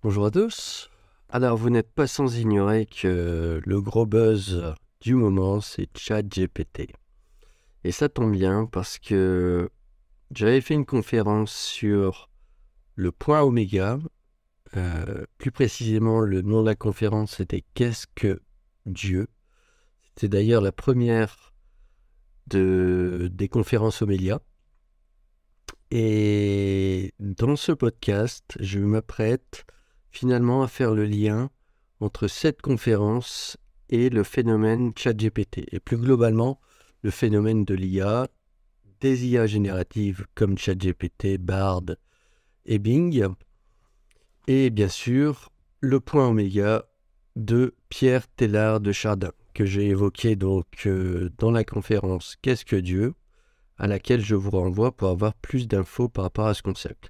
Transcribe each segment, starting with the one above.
Bonjour à tous. Alors, vous n'êtes pas sans ignorer que le gros buzz du moment, c'est ChatGPT. Et ça tombe bien parce que j'avais fait une conférence sur le point oméga. Plus précisément, le nom de la conférence, c'était Qu'est-ce que Dieu? C'était d'ailleurs la première des conférences Omélia. Et dans ce podcast, je m'apprête finalement à faire le lien entre cette conférence et le phénomène ChatGPT, et plus globalement, le phénomène de l'IA, des IA génératives comme ChatGPT, Bard et Bing, et bien sûr, le point oméga de Pierre Teilhard de Chardin, que j'ai évoqué donc dans la conférence Qu'est-ce que Dieu?, à laquelle je vous renvoie pour avoir plus d'infos par rapport à ce concept.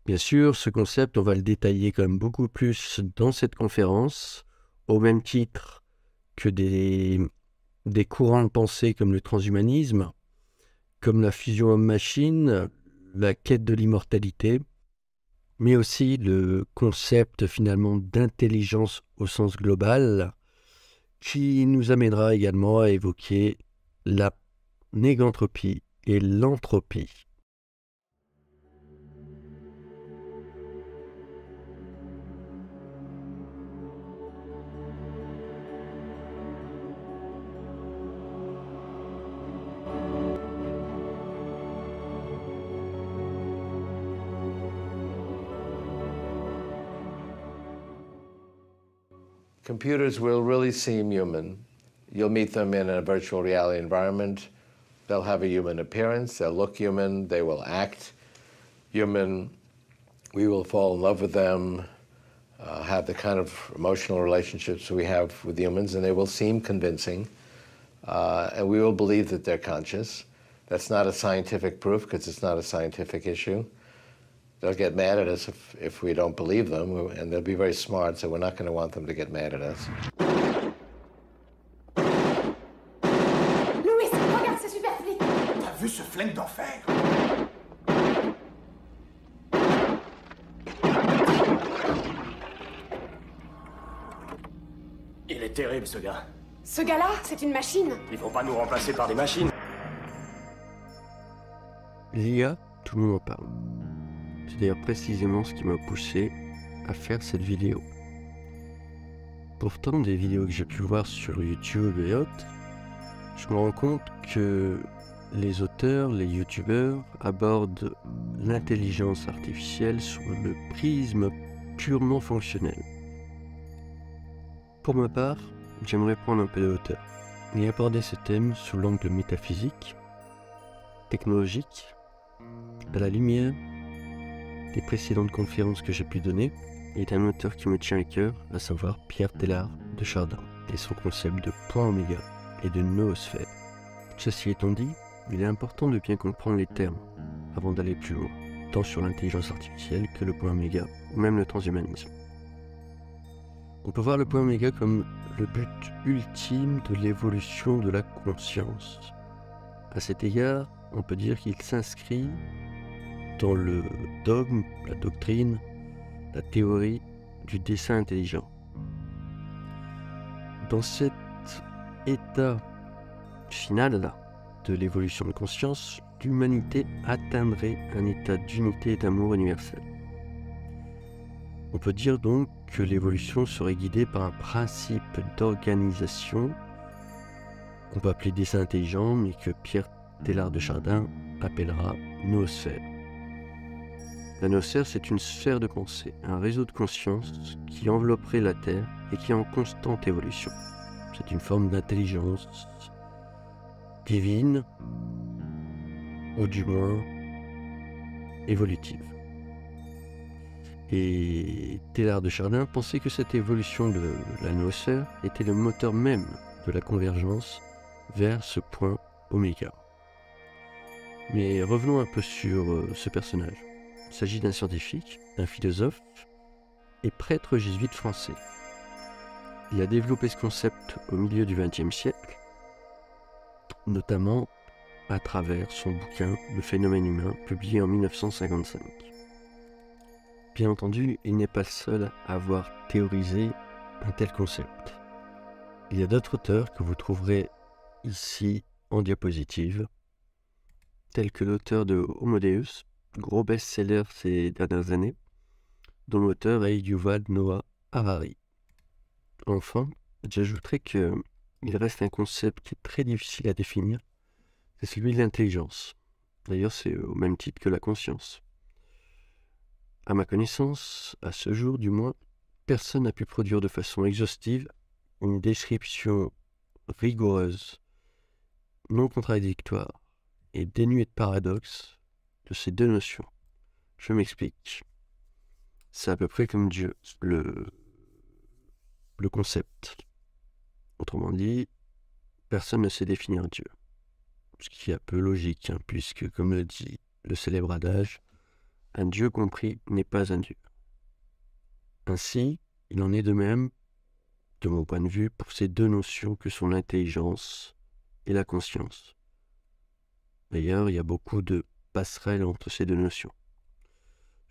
Bien sûr, ce concept, on va le détailler quand même beaucoup plus dans cette conférence, au même titre que des courants de pensée comme le transhumanisme, comme la fusion homme-machine, la quête de l'immortalité, mais aussi le concept finalement d'intelligence au sens global, qui nous amènera également à évoquer la négantropie et l'entropie. Computers will really seem human. You'll meet them in a virtual reality environment. They'll have a human appearance, they'll look human, they will act human. We will fall in love with them, have the kind of emotional relationships we have with humans, and they will seem convincing. And we will believe that they're conscious. That's not a scientific proof because it's not a scientific issue. They'll get mad at us if we don't believe them, and they'll be very smart, so we're not going to want them to get mad at us. Louis, regarde, c'est super flic. T'as vu ce flingue d'enfer? Il est terrible, ce gars. Ce gars-là, c'est une machine. Ils vont pas nous remplacer par des machines. L'IA, tout le monde en parle. C'est d'ailleurs précisément ce qui m'a poussé à faire cette vidéo. Pourtant, des vidéos que j'ai pu voir sur YouTube et autres, je me rends compte que les auteurs, les youtubeurs abordent l'intelligence artificielle sous le prisme purement fonctionnel. Pour ma part, j'aimerais prendre un peu de hauteur et aborder ce thème sous l'angle métaphysique, technologique, à la lumière des précédentes conférences que j'ai pu donner et d'un auteur qui me tient à cœur, à savoir Pierre Teilhard de Chardin et son concept de point oméga et de noosphère. Ceci étant dit, il est important de bien comprendre les termes avant d'aller plus loin, tant sur l'intelligence artificielle que le point oméga ou même le transhumanisme. On peut voir le point oméga comme le but ultime de l'évolution de la conscience. À cet égard, on peut dire qu'il s'inscrit dans le dogme, la doctrine, la théorie du dessein intelligent. Dans cet état final de l'évolution de conscience, l'humanité atteindrait un état d'unité et d'amour universel. On peut dire donc que l'évolution serait guidée par un principe d'organisation qu'on peut appeler dessein intelligent, mais que Pierre Teilhard de Chardin appellera noosphère. La noosphère, c'est une sphère de pensée, un réseau de conscience qui envelopperait la Terre et qui est en constante évolution. C'est une forme d'intelligence divine, ou du moins évolutive. Et Teilhard de Chardin pensait que cette évolution de la noosphère était le moteur même de la convergence vers ce point oméga. Mais revenons un peu sur ce personnage. Il s'agit d'un scientifique, d'un philosophe et prêtre jésuite français. Il a développé ce concept au milieu du XXe siècle, notamment à travers son bouquin « Le phénomène humain » publié en 1955. Bien entendu, il n'est pas le seul à avoir théorisé un tel concept. Il y a d'autres auteurs que vous trouverez ici en diapositive, tels que l'auteur de Homo Deus, gros best-seller ces dernières années, dont l'auteur est Yuval Noah Harari. Enfin, j'ajouterai qu'il reste un concept qui est très difficile à définir, c'est celui de l'intelligence. D'ailleurs, c'est au même titre que la conscience. À ma connaissance, à ce jour du moins, personne n'a pu produire de façon exhaustive une description rigoureuse, non contradictoire et dénuée de paradoxe de ces deux notions. Je m'explique. C'est à peu près comme Dieu, le concept. Autrement dit, personne ne sait définir Dieu. Ce qui est un peu logique, puisque, comme le dit le célèbre adage, un Dieu compris n'est pas un Dieu. Ainsi, il en est de même, de mon point de vue, pour ces deux notions que sont l'intelligence et la conscience. D'ailleurs, il y a beaucoup de passerelles entre ces deux notions.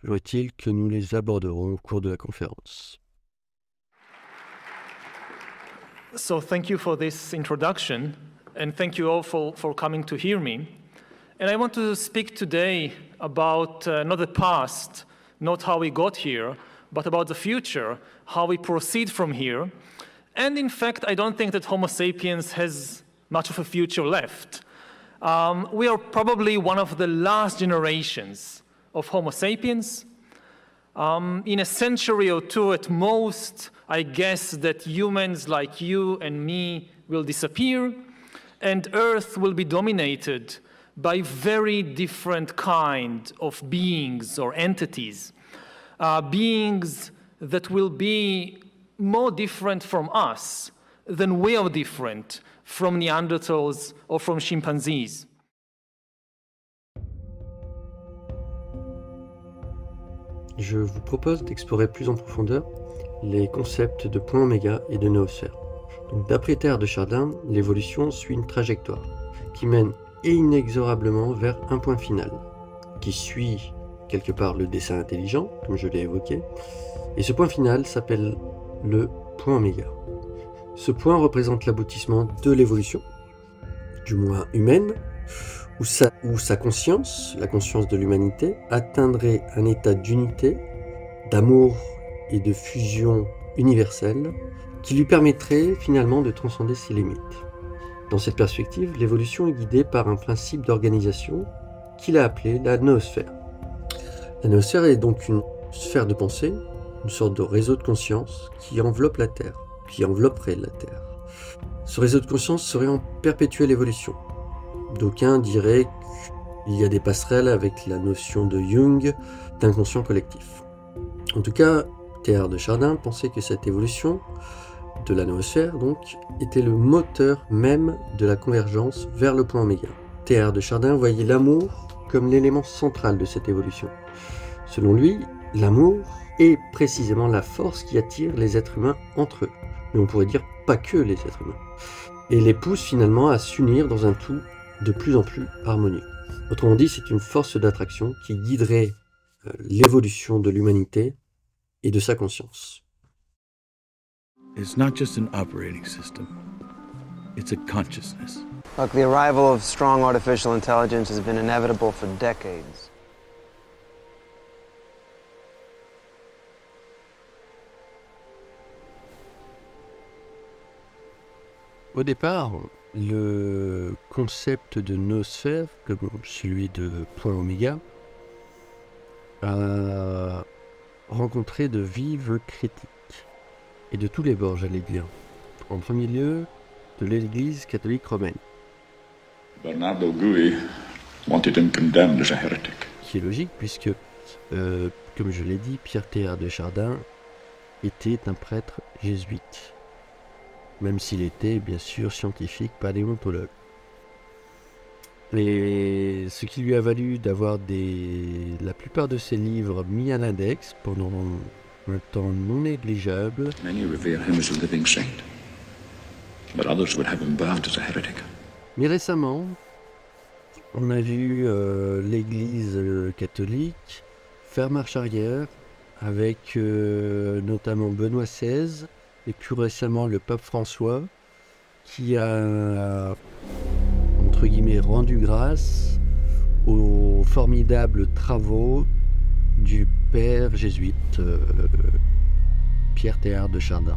Toujours est-il que nous les aborderons au cours de la conférence. So thank you for this introduction, and thank you all for coming to hear me. And I want to speak today about not the past, not how we got here, but about the future, how we proceed from here. And in fact, I don't think that Homo sapiens has much of a future left. We are probably one of the last generations of Homo sapiens. In a century or two at most, I guess that humans like you and me will disappear, and Earth will be dominated by very different kind of beings or entities. Beings that will be more different from us than we are different from Neanderthals or from chimpanzees. Je vous propose d'explorer plus en profondeur les concepts de point oméga et de noosphère. Donc, d'après Teilhard de Chardin, l'évolution suit une trajectoire qui mène inexorablement vers un point final, qui suit quelque part le dessin intelligent, comme je l'ai évoqué, et ce point final s'appelle le point oméga. Ce point représente l'aboutissement de l'évolution, du moins humaine, où sa conscience, la conscience de l'humanité, atteindrait un état d'unité, d'amour et de fusion universelle, qui lui permettrait finalement de transcender ses limites. Dans cette perspective, l'évolution est guidée par un principe d'organisation qu'il a appelé la noosphère. La noosphère est donc une sphère de pensée, une sorte de réseau de conscience qui enveloppe la Terre, qui envelopperait la Terre. Ce réseau de conscience serait en perpétuelle évolution. D'aucuns diraient qu'il y a des passerelles avec la notion de Jung d'inconscient collectif. En tout cas, Teilhard de Chardin pensait que cette évolution de la noosphère, donc, était le moteur même de la convergence vers le point oméga. Teilhard de Chardin voyait l'amour comme l'élément central de cette évolution. Selon lui, l'amour est précisément la force qui attire les êtres humains entre eux. Mais on pourrait dire pas que les êtres humains. Et les pousse finalement à s'unir dans un tout de plus en plus harmonieux. Autrement dit, c'est une force d'attraction qui guiderait l'évolution de l'humanité et de sa conscience. It's not just an operating system, it's a consciousness. Look, the arrival of strong artificial intelligence has been inevitable for decades. Au départ, le concept de noosphère, comme celui de point oméga, a rencontré de vives critiques, et de tous les bords, j'allais dire. En premier lieu, de l'Église catholique romaine. Bernardo Gui wanted him condemned as a heretic. Qui est logique, puisque, comme je l'ai dit, Pierre Teilhard de Chardin était un prêtre jésuite, même s'il était bien sûr scientifique, paléontologue. Et ce qui lui a valu d'avoir la plupart de ses livres mis à l'index pendant un temps non négligeable. Many revere him as a living saint, but others would have him burned as a heretic. Mais récemment, on a vu l'Église catholique faire marche arrière avec notamment Benoît XVI et plus récemment le pape François, qui a, entre guillemets, rendu grâce aux formidables travaux du père jésuite Pierre Théard de Chardin.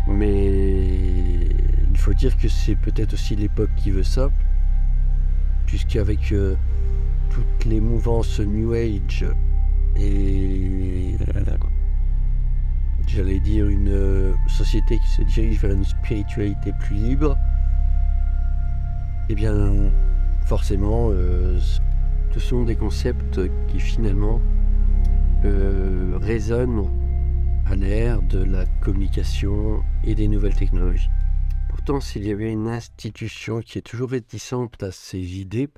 Mais il faut dire que c'est peut-être aussi l'époque qui veut ça, puisqu'avec toutes les mouvances New Age et j'allais dire une société qui se dirige vers une spiritualité plus libre, eh bien forcément ce sont des concepts qui finalement résonnent à l'ère de la communication et des nouvelles technologies. Pourtant, s'il y avait une institution qui est toujours réticente à ces idées,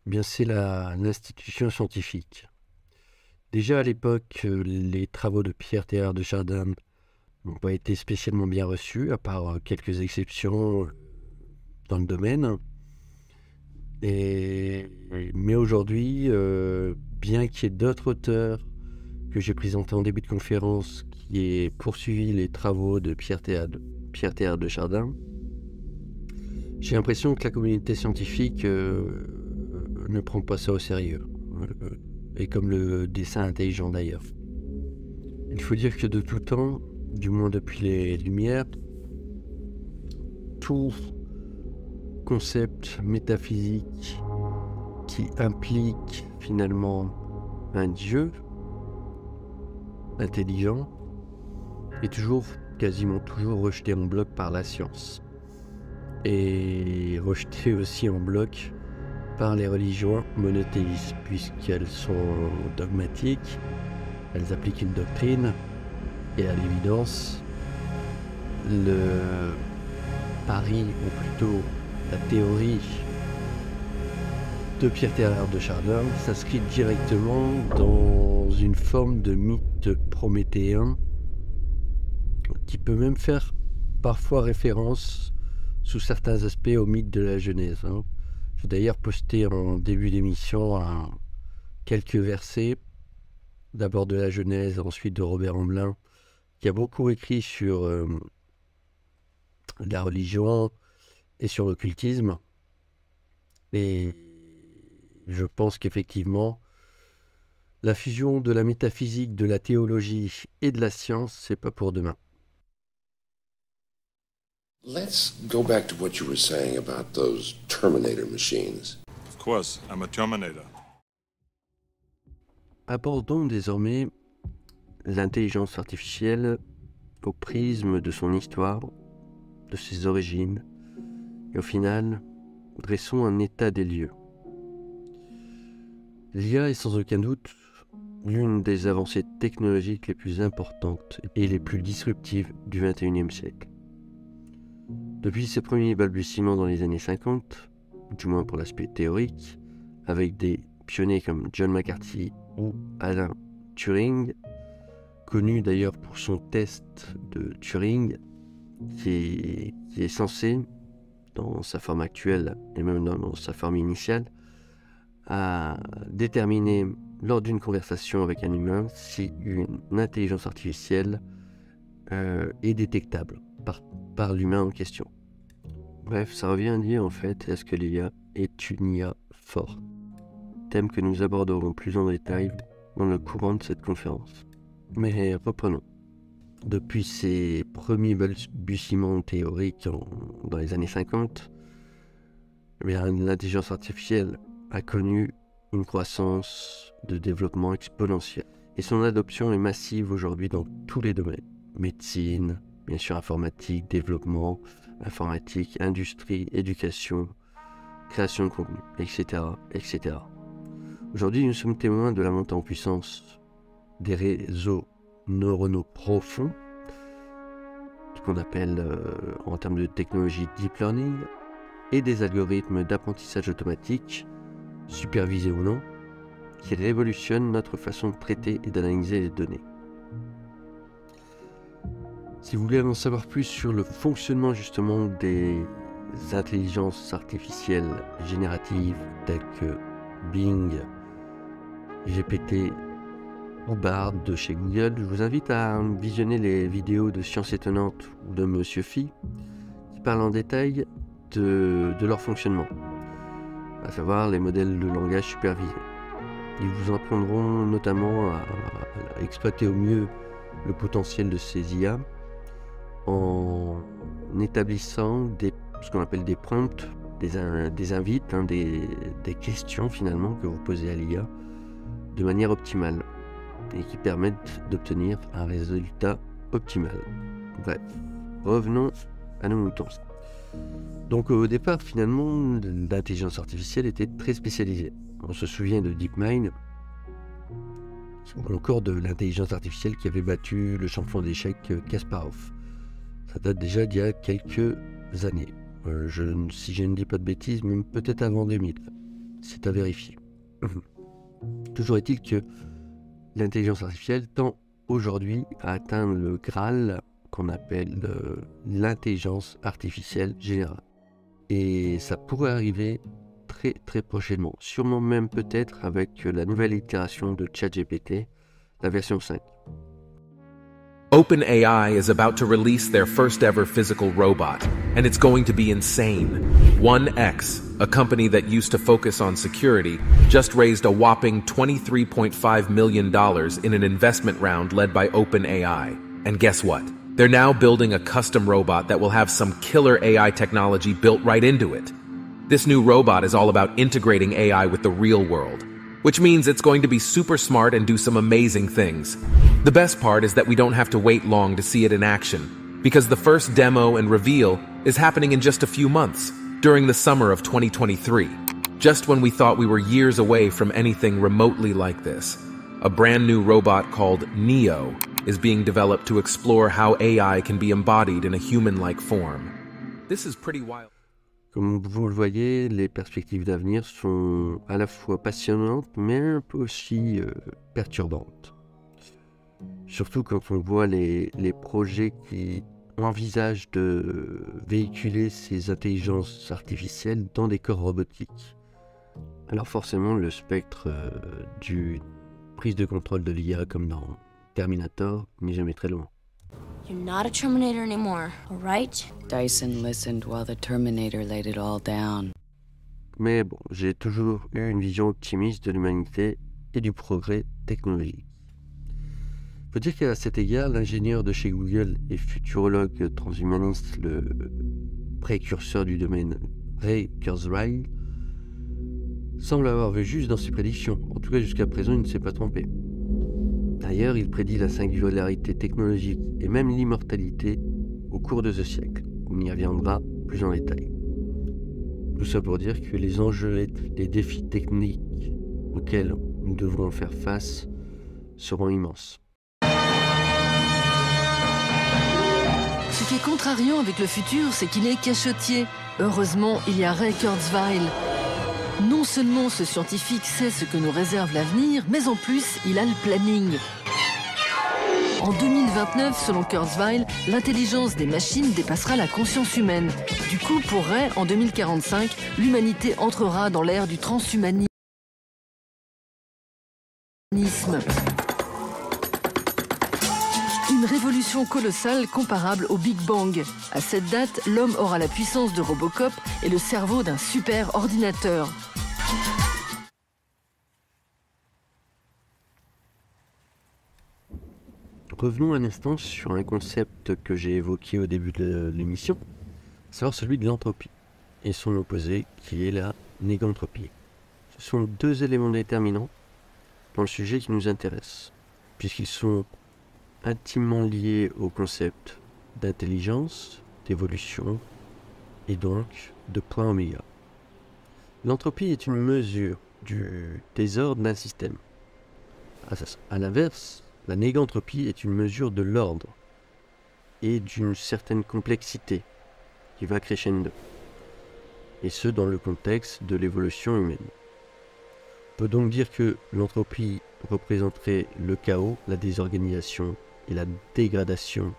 eh bien c'est l'institution scientifique. Déjà à l'époque, les travaux de Pierre Théard de Chardin n'ont pas été spécialement bien reçus, à part quelques exceptions dans le domaine. Mais aujourd'hui, bien qu'il y ait d'autres auteurs que j'ai présentés en début de conférence qui aient poursuivi les travaux de Pierre Théard de Chardin, j'ai l'impression que la communauté scientifique ne prend pas ça au sérieux. Et comme le dessin intelligent d'ailleurs. Il faut dire que de tout temps, du moins depuis les Lumières, tout concept métaphysique qui implique finalement un Dieu intelligent est quasiment toujours rejeté en bloc par la science. Et rejeté aussi en bloc par les religions monothéistes, puisqu'elles sont dogmatiques, elles appliquent une doctrine, et à l'évidence, le pari, ou plutôt la théorie de Pierre Théard de Chardin s'inscrit directement dans une forme de mythe prométhéen qui peut même faire parfois référence sous certains aspects au mythe de la Genèse. J'ai d'ailleurs posté en début d'émission quelques versets, d'abord de la Genèse, ensuite de Robert Amblin, qui a beaucoup écrit sur la religion et sur l'occultisme. Et je pense qu'effectivement, la fusion de la métaphysique, de la théologie et de la science, c'est pas pour demain. Let's go back to what you were saying about those Terminator machines. Of course, I'm a Terminator. Abordons désormais l'intelligence artificielle au prisme de son histoire, de ses origines, et au final, dressons un état des lieux. L'IA est sans aucun doute l'une des avancées technologiques les plus importantes et les plus disruptives du XXIe siècle. Depuis ses premiers balbutiements dans les années 50, du moins pour l'aspect théorique, avec des pionniers comme John McCarthy ou Alan Turing, connu d'ailleurs pour son test de Turing, qui est censé, dans sa forme actuelle et même dans sa forme initiale, à déterminer lors d'une conversation avec un humain si une intelligence artificielle est détectable par l'humain en question. Bref, ça revient à dire en fait, est-ce que l'IA est une IA forte? Thème que nous aborderons plus en détail dans le courant de cette conférence. Mais reprenons. Depuis ses premiers balbutiements théoriques dans les années 50, l'intelligence artificielle a connu une croissance de développement exponentielle. Et son adoption est massive aujourd'hui dans tous les domaines. Médecine, bien sûr informatique, développement, informatique, industrie, éducation, création de contenu, etc., etc. Aujourd'hui, nous sommes témoins de la montée en puissance des réseaux neuronaux profonds, ce qu'on appelle en termes de technologie deep learning, et des algorithmes d'apprentissage automatique, supervisés ou non, qui révolutionnent notre façon de traiter et d'analyser les données. Si vous voulez en savoir plus sur le fonctionnement justement des intelligences artificielles génératives telles que Bing, GPT, Bard de chez Google. Je vous invite à visionner les vidéos de Science Étonnante ou de Monsieur Phi qui parlent en détail de leur fonctionnement, à savoir les modèles de langage supervisés. Ils vous apprendront notamment à exploiter au mieux le potentiel de ces IA en établissant ce qu'on appelle des prompts, des invites, des questions finalement que vous posez à l'IA de manière optimale et qui permettent d'obtenir un résultat optimal. Bref, revenons à nos moutons. Donc au départ, finalement, l'intelligence artificielle était très spécialisée. On se souvient de DeepMind, ou encore de l'intelligence artificielle qui avait battu le champion d'échecs Kasparov. Ça date déjà d'il y a quelques années. Si je ne dis pas de bêtises, même peut-être avant 2000. C'est à vérifier. Toujours est-il que l'intelligence artificielle tend aujourd'hui à atteindre le Graal qu'on appelle l'intelligence artificielle générale. Et ça pourrait arriver très très prochainement, sûrement même peut-être avec la nouvelle itération de ChatGPT, la version 5. OpenAI is about to release their first ever physical robot, and it's going to be insane. 1X, a company that used to focus on security, just raised a whopping $23.5 million in an investment round led by OpenAI. And guess what? They're now building a custom robot that will have some killer AI technology built right into it. This new robot is all about integrating AI with the real world, which means it's going to be super smart and do some amazing things. The best part is that we don't have to wait long to see it in action, because the first demo and reveal is happening in just a few months, during the summer of 2023, just when we thought we were years away from anything remotely like this. A brand new robot called Neo is being developed to explore how AI can be embodied in a human-like form. This is pretty wild. Comme vous le voyez, les perspectives d'avenir sont à la fois passionnantes, mais un peu aussi perturbantes. Surtout quand on voit les projets qui envisagent de véhiculer ces intelligences artificielles dans des corps robotiques. Alors forcément, le spectre du prise de contrôle de l'IA comme dans Terminator n'est jamais très loin. You're not a Terminator anymore, all right? Dyson listened while the Terminator laid it all down. Mais bon, j'ai toujours eu une vision optimiste de l'humanité et du progrès technologique. Faut dire qu'à cet égard, l'ingénieur de chez Google et futurologue transhumaniste, le précurseur du domaine Ray Kurzweil, semble avoir vu juste dans ses prédictions. En tout cas, jusqu'à présent, il ne s'est pas trompé. D'ailleurs, il prédit la singularité technologique et même l'immortalité au cours de ce siècle. On y reviendra plus en détail. Tout ça pour dire que les enjeux et les défis techniques auxquels nous devrons faire face seront immenses. Ce qui est contrariant avec le futur, c'est qu'il est cachotier. Heureusement, il y a Ray Kurzweil. Non seulement ce scientifique sait ce que nous réserve l'avenir, mais en plus, il a le planning. En 2029, selon Kurzweil, l'intelligence des machines dépassera la conscience humaine. Du coup, pour Ray, en 2045, l'humanité entrera dans l'ère du transhumanisme. Une révolution colossale comparable au Big Bang. À cette date, l'homme aura la puissance de Robocop et le cerveau d'un super ordinateur. Revenons un instant sur un concept que j'ai évoqué au début de l'émission, à savoir celui de l'entropie, et son opposé qui est la négantropie. Ce sont deux éléments déterminants dans le sujet qui nous intéresse, puisqu'ils sont intimement liés au concept d'intelligence, d'évolution et donc de point oméga. L'entropie est une mesure du désordre d'un système. À l'inverse, la négantropie est une mesure de l'ordre et d'une certaine complexité qui va crescendo, et ce dans le contexte de l'évolution humaine. On peut donc dire que l'entropie représenterait le chaos, la désorganisation et la dégradation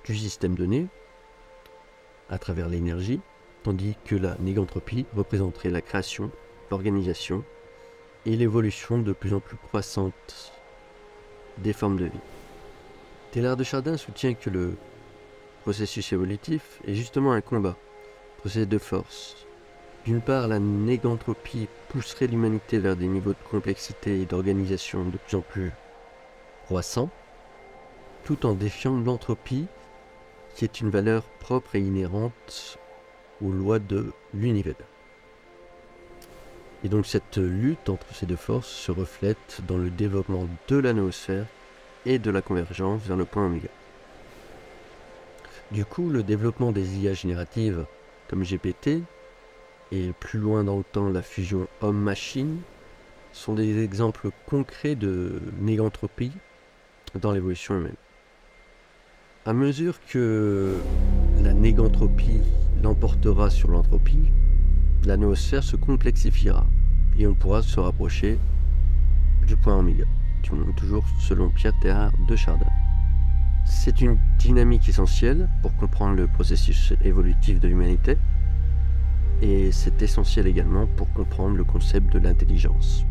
du système donné à travers l'énergie, tandis que la négantropie représenterait la création, l'organisation et l'évolution de plus en plus croissante des formes de vie. Teilhard de Chardin soutient que le processus évolutif est justement un combat, procès de force. D'une part, la négantropie pousserait l'humanité vers des niveaux de complexité et d'organisation de plus en plus croissants, tout en défiant l'entropie, qui est une valeur propre et inhérente aux lois de l'univers. Et donc cette lutte entre ces deux forces se reflète dans le développement de la noosphère et de la convergence vers le point oméga. Du coup, le développement des IA génératives comme GPT et plus loin dans le temps la fusion homme-machine sont des exemples concrets de négantropie dans l'évolution humaine. À mesure que la négantropie l'emportera sur l'entropie, la noosphère se complexifiera et on pourra se rapprocher du point oméga, du moins toujours selon Pierre Teilhard de Chardin. C'est une dynamique essentielle pour comprendre le processus évolutif de l'humanité et c'est essentiel également pour comprendre le concept de l'intelligence.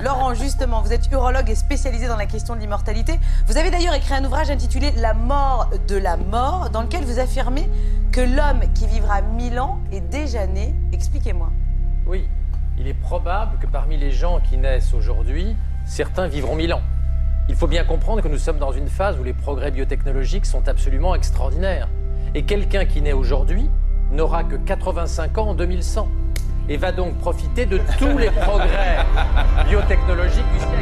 Laurent, justement, vous êtes urologue et spécialisé dans la question de l'immortalité. Vous avez d'ailleurs écrit un ouvrage intitulé « La mort de la mort », dans lequel vous affirmez que l'homme qui vivra 1000 ans est déjà né. Expliquez-moi. Oui, il est probable que parmi les gens qui naissent aujourd'hui, certains vivront 1000 ans. Il faut bien comprendre que nous sommes dans une phase où les progrès biotechnologiques sont absolument extraordinaires. Et quelqu'un qui naît aujourd'hui n'aura que 85 ans en 2100. Et va donc profiter de tous les progrès biotechnologiques du siècle.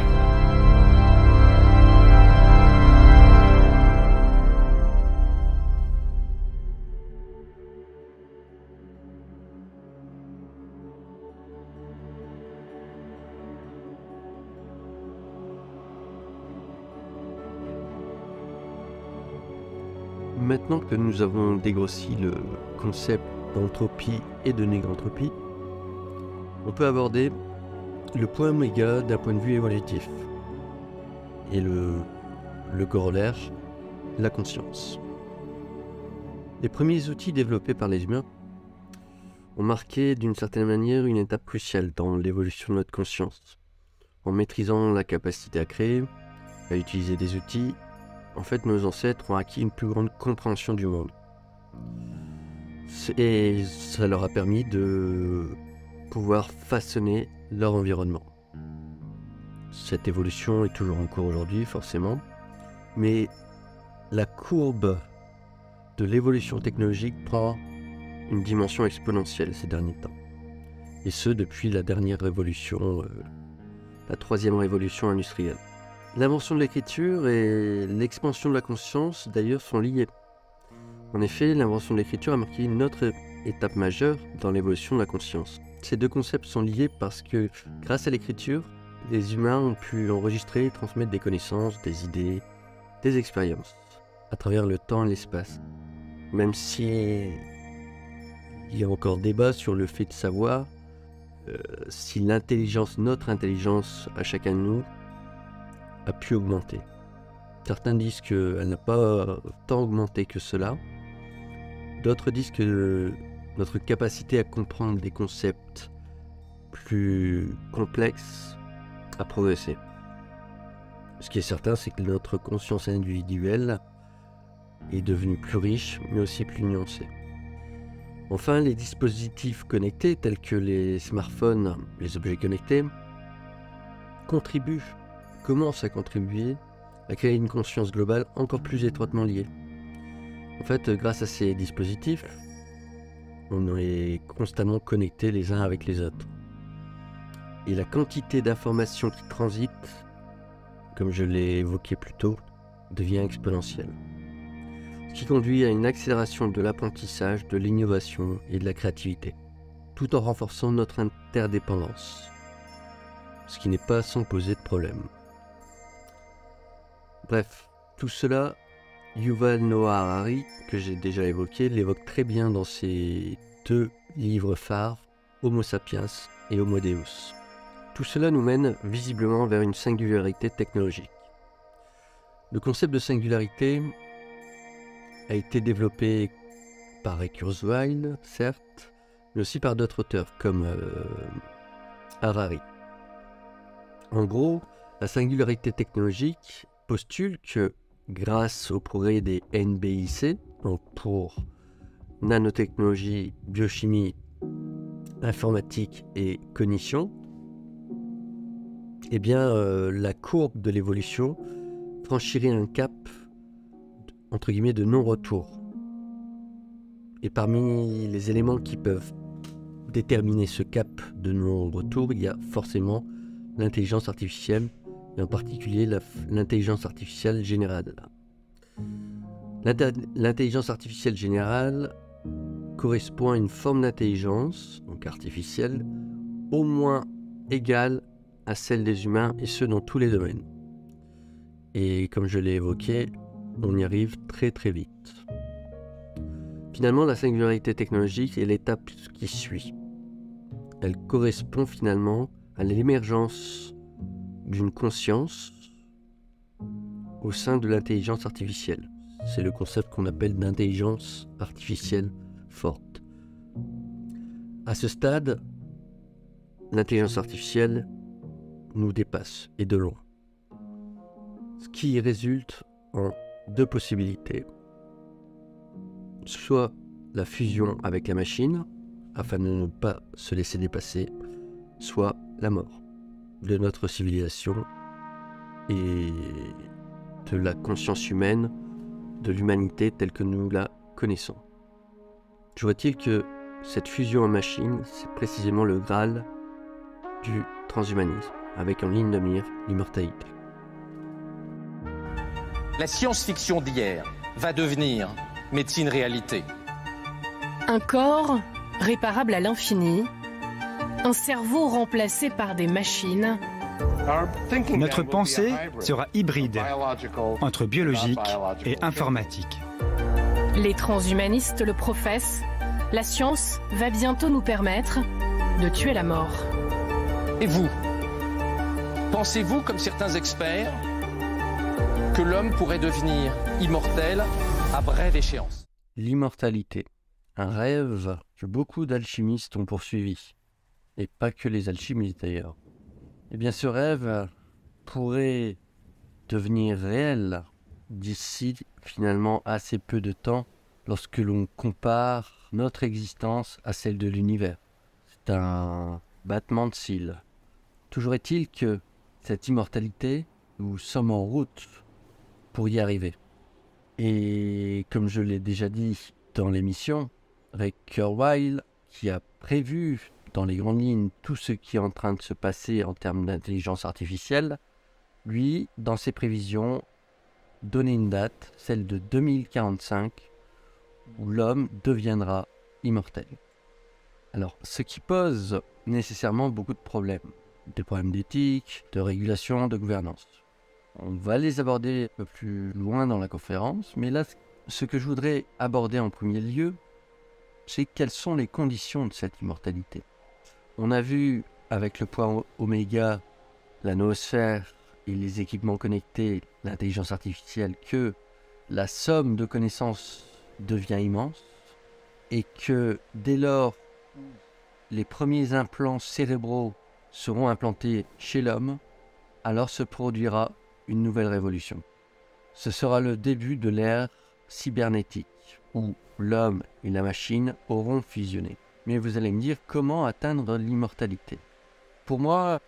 Maintenant que nous avons dégrossi le concept d'entropie et de négantropie, on peut aborder le point oméga d'un point de vue évolutif et le corollaire, la conscience. Les premiers outils développés par les humains ont marqué d'une certaine manière une étape cruciale dans l'évolution de notre conscience. En maîtrisant la capacité à créer, à utiliser des outils, en fait nos ancêtres ont acquis une plus grande compréhension du monde. Et ça leur a permis de pouvoir façonner leur environnement. Cette évolution est toujours en cours aujourd'hui, forcément, mais la courbe de l'évolution technologique prend une dimension exponentielle ces derniers temps. Et ce, depuis la dernière révolution, la troisième révolution industrielle. L'invention de l'écriture et l'expansion de la conscience, d'ailleurs, sont liées. En effet, l'invention de l'écriture a marqué une autre étape majeure dans l'évolution de la conscience. Ces deux concepts sont liés parce que, grâce à l'écriture, les humains ont pu enregistrer et transmettre des connaissances, des idées, des expériences, à travers le temps et l'espace. Même si il y a encore débat sur le fait de savoir si l'intelligence, notre intelligence à chacun de nous, a pu augmenter. Certains disent qu'elle n'a pas tant augmenté que cela. D'autres disent que notre capacité à comprendre des concepts plus complexes a progressé. Ce qui est certain, c'est que notre conscience individuelle est devenue plus riche, mais aussi plus nuancée. Enfin, les dispositifs connectés, tels que les smartphones, les objets connectés, commencent à contribuer à créer une conscience globale encore plus étroitement liée. En fait, grâce à ces dispositifs, on est constamment connectés les uns avec les autres. Et la quantité d'informations qui transitent, comme je l'ai évoqué plus tôt, devient exponentielle. Ce qui conduit à une accélération de l'apprentissage, de l'innovation et de la créativité, tout en renforçant notre interdépendance, ce qui n'est pas sans poser de problème. Bref, tout cela, Yuval Noah Harari, que j'ai déjà évoqué, l'évoque très bien dans ses deux livres phares, Homo sapiens et Homo Deus. Tout cela nous mène visiblement vers une singularité technologique. Le concept de singularité a été développé par Ray Kurzweil, certes, mais aussi par d'autres auteurs comme Harari. En gros, la singularité technologique postule que grâce au progrès des NBIC, donc pour nanotechnologie, biochimie, informatique et cognition, eh bien, la courbe de l'évolution franchirait un cap, entre guillemets, de non-retour. Et parmi les éléments qui peuvent déterminer ce cap de non-retour, il y a forcément l'intelligence artificielle, et en particulier l'intelligence artificielle générale. L'intelligence artificielle générale correspond à une forme d'intelligence, donc artificielle, au moins égale à celle des humains, et ce dans tous les domaines. Et comme je l'ai évoqué, on y arrive très très vite. Finalement, la singularité technologique est l'étape qui suit. Elle correspond finalement à l'émergence d'une conscience au sein de l'intelligence artificielle. C'est le concept qu'on appelle d'intelligence artificielle forte. À ce stade, l'intelligence artificielle nous dépasse, et de loin. Ce qui résulte en deux possibilités. Soit la fusion avec la machine, afin de ne pas se laisser dépasser, soit la mort de notre civilisation et de la conscience humaine, de l'humanité telle que nous la connaissons. Toujours est-il que cette fusion en machine, c'est précisément le Graal du transhumanisme, avec en ligne de mire l'immortalité. La science-fiction d'hier va devenir médecine réalité. Un corps réparable à l'infini, un cerveau remplacé par des machines. Notre pensée sera hybride entre biologique et informatique. Les transhumanistes le professent, la science va bientôt nous permettre de tuer la mort. Et vous, pensez-vous, comme certains experts, que l'homme pourrait devenir immortel à brève échéance? L'immortalité, un rêve que beaucoup d'alchimistes ont poursuivi, et pas que les alchimistes d'ailleurs. Eh bien, ce rêve pourrait devenir réel d'ici finalement assez peu de temps lorsque l'on compare notre existence à celle de l'univers. C'est un battement de cils. Toujours est-il que cette immortalité, nous sommes en route pour y arriver. Et comme je l'ai déjà dit dans l'émission, Ray Kurzweil, qui a prévu dans les grandes lignes tout ce qui est en train de se passer en termes d'intelligence artificielle, lui, dans ses prévisions, donnait une date, celle de 2045, où l'homme deviendra immortel. Alors, ce qui pose nécessairement beaucoup de problèmes. Des problèmes d'éthique, de régulation, de gouvernance. On va les aborder un peu plus loin dans la conférence, mais là, ce que je voudrais aborder en premier lieu, c'est quelles sont les conditions de cette immortalité. On a vu avec le point oméga, la noosphère et les équipements connectés, l'intelligence artificielle, que la somme de connaissances devient immense et que dès lors les premiers implants cérébraux seront implantés chez l'homme, alors se produira une nouvelle révolution. Ce sera le début de l'ère cybernétique, où l'homme et la machine auront fusionné. Mais vous allez me dire, comment atteindre l'immortalité? Pour moi,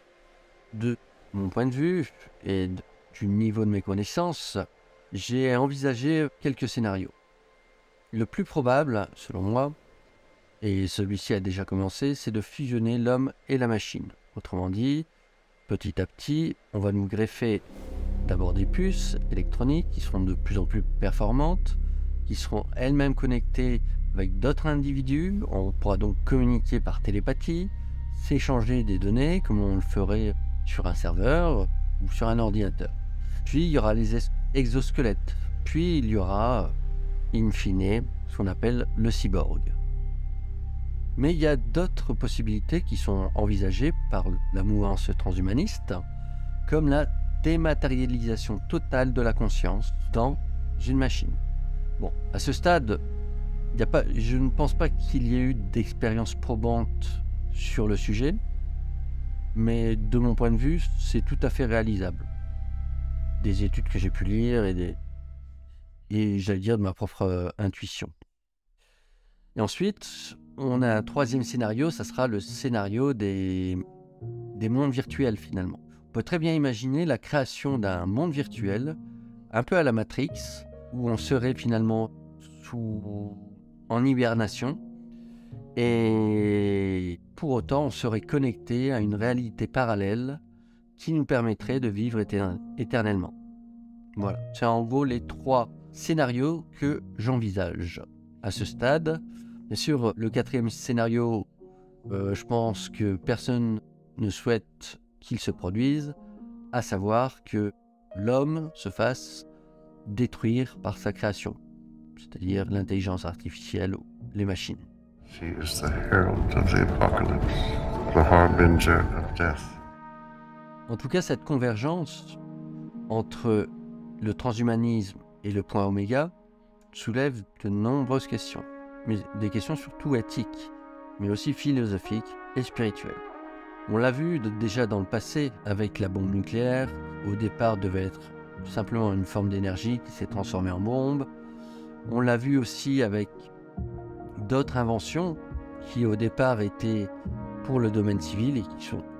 de mon point de vue et du niveau de mes connaissances, j'ai envisagé quelques scénarios. Le plus probable, selon moi, et celui-ci a déjà commencé, c'est de fusionner l'homme et la machine. Autrement dit, petit à petit, on va nous greffer d'abord des puces électroniques qui seront de plus en plus performantes, qui seront elles-mêmes connectées avec d'autres individus. On pourra donc communiquer par télépathie, s'échanger des données comme on le ferait sur un serveur ou sur un ordinateur. Puis il y aura les exosquelettes. Puis il y aura, in fine, ce qu'on appelle le cyborg. Mais il y a d'autres possibilités qui sont envisagées par la mouvance transhumaniste, comme la dématérialisation totale de la conscience dans une machine. Bon, à ce stade, je ne pense pas qu'il y ait eu d'expérience probante sur le sujet, mais de mon point de vue, c'est tout à fait réalisable. Des études que j'ai pu lire et j'allais dire de ma propre intuition. Et ensuite, on a un troisième scénario, ça sera le scénario des mondes virtuels finalement. On peut très bien imaginer la création d'un monde virtuel, un peu à la Matrix, où on serait finalement en hibernation, et pour autant on serait connecté à une réalité parallèle qui nous permettrait de vivre éternellement. Voilà, c'est en gros les trois scénarios que j'envisage à ce stade. Bien sûr, le quatrième scénario, je pense que personne ne souhaite qu'il se produise, à savoir que l'homme se fasse détruire par sa création, c'est-à-dire l'intelligence artificielle ou les machines. She is the herald of the apocalypse, the harbinger of death. En tout cas, cette convergence entre le transhumanisme et le point oméga soulève de nombreuses questions, mais des questions surtout éthiques, mais aussi philosophiques et spirituelles. On l'a vu déjà dans le passé avec la bombe nucléaire, au départ devait être simplement une forme d'énergie qui s'est transformée en bombe. On l'a vu aussi avec d'autres inventions qui au départ étaient pour le domaine civil et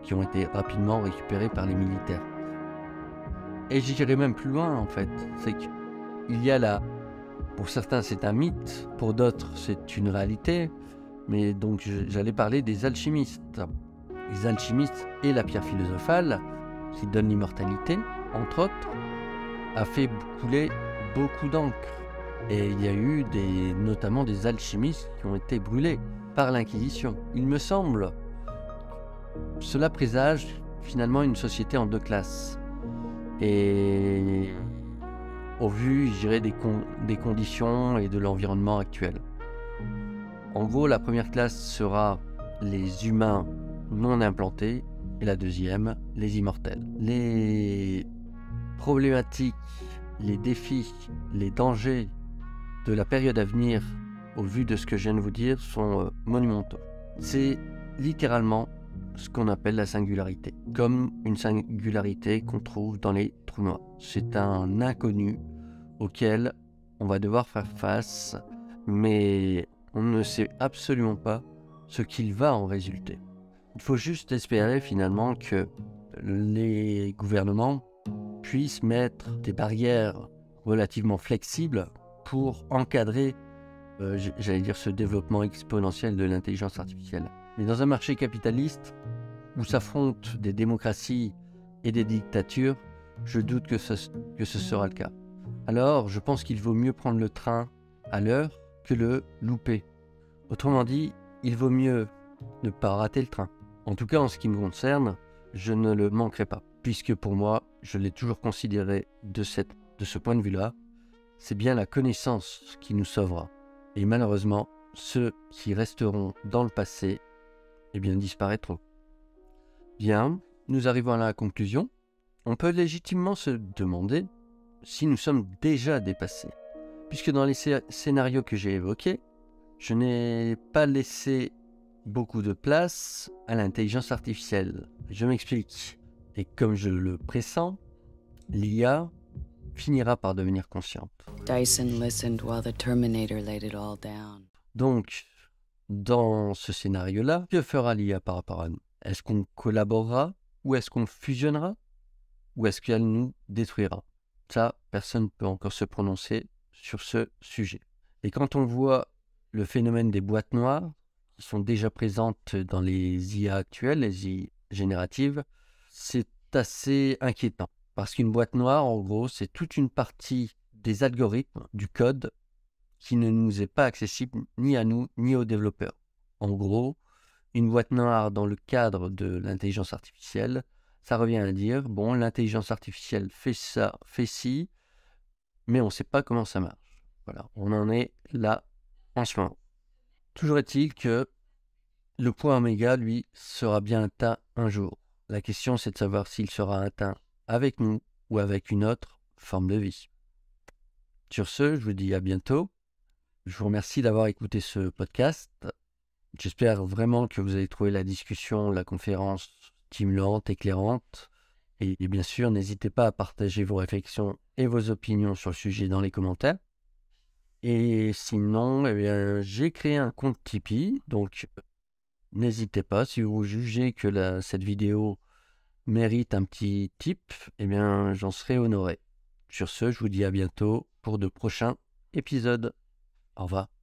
qui ont été rapidement récupérées par les militaires. Et j'irai même plus loin en fait, c'est qu'il y a là, pour certains c'est un mythe, pour d'autres c'est une réalité, mais donc j'allais parler des alchimistes. Les alchimistes et la pierre philosophale, qui donne l'immortalité, entre autres, a fait couler beaucoup d'encre. Et il y a eu notamment des alchimistes qui ont été brûlés par l'Inquisition. Il me semble, cela présage finalement une société en deux classes. Et au vu, je dirais, des conditions et de l'environnement actuel. En gros, la première classe sera les humains non implantés et la deuxième, les immortels. Les problématiques, les défis, les dangers de la période à venir, au vu de ce que je viens de vous dire, sont monumentaux. C'est littéralement ce qu'on appelle la singularité, comme une singularité qu'on trouve dans les trous noirs. C'est un inconnu auquel on va devoir faire face, mais on ne sait absolument pas ce qu'il va en résulter. Il faut juste espérer finalement que les gouvernements puissent mettre des barrières relativement flexibles pour encadrer, j'allais dire, ce développement exponentiel de l'intelligence artificielle. Mais dans un marché capitaliste où s'affrontent des démocraties et des dictatures, je doute que ce sera le cas. Alors, je pense qu'il vaut mieux prendre le train à l'heure que le louper. Autrement dit, il vaut mieux ne pas rater le train. En tout cas, en ce qui me concerne, je ne le manquerai pas, puisque pour moi, je l'ai toujours considéré de ce point de vue-là, c'est bien la connaissance qui nous sauvera. Et malheureusement, ceux qui resteront dans le passé, eh bien, disparaîtront. Bien, nous arrivons à la conclusion. On peut légitimement se demander si nous sommes déjà dépassés, puisque dans les scénarios que j'ai évoqués, je n'ai pas laissé beaucoup de place à l'intelligence artificielle. Je m'explique. Et comme je le pressens, l'IA finira par devenir consciente. Dyson listened while the Terminator laid it all down. Donc, dans ce scénario-là, que fera l'IA par rapport à nous? Est-ce qu'on collaborera? Ou est-ce qu'on fusionnera? Ou est-ce qu'elle nous détruira? Ça, personne ne peut encore se prononcer sur ce sujet. Et quand on voit le phénomène des boîtes noires, qui sont déjà présentes dans les IA actuelles, les IA génératives, c'est assez inquiétant. Parce qu'une boîte noire, en gros, c'est toute une partie des algorithmes, du code, qui ne nous est pas accessible ni à nous, ni aux développeurs. En gros, une boîte noire dans le cadre de l'intelligence artificielle, ça revient à dire, bon, l'intelligence artificielle fait ça, fait ci, mais on ne sait pas comment ça marche. Voilà, on en est là en ce moment. Toujours est-il que le point oméga, lui, sera bien atteint un jour. La question, c'est de savoir s'il sera atteint avec nous ou avec une autre forme de vie. Sur ce, je vous dis à bientôt. Je vous remercie d'avoir écouté ce podcast. J'espère vraiment que vous avez trouvé la discussion, la conférence stimulantes, éclairantes. Et bien sûr, n'hésitez pas à partager vos réflexions et vos opinions sur le sujet dans les commentaires. Et sinon, eh bien, j'ai créé un compte Tipeee, donc n'hésitez pas, si vous jugez que cette vidéo mérite un petit tip, eh bien, j'en serai honoré. Sur ce, je vous dis à bientôt pour de prochains épisodes. Au revoir.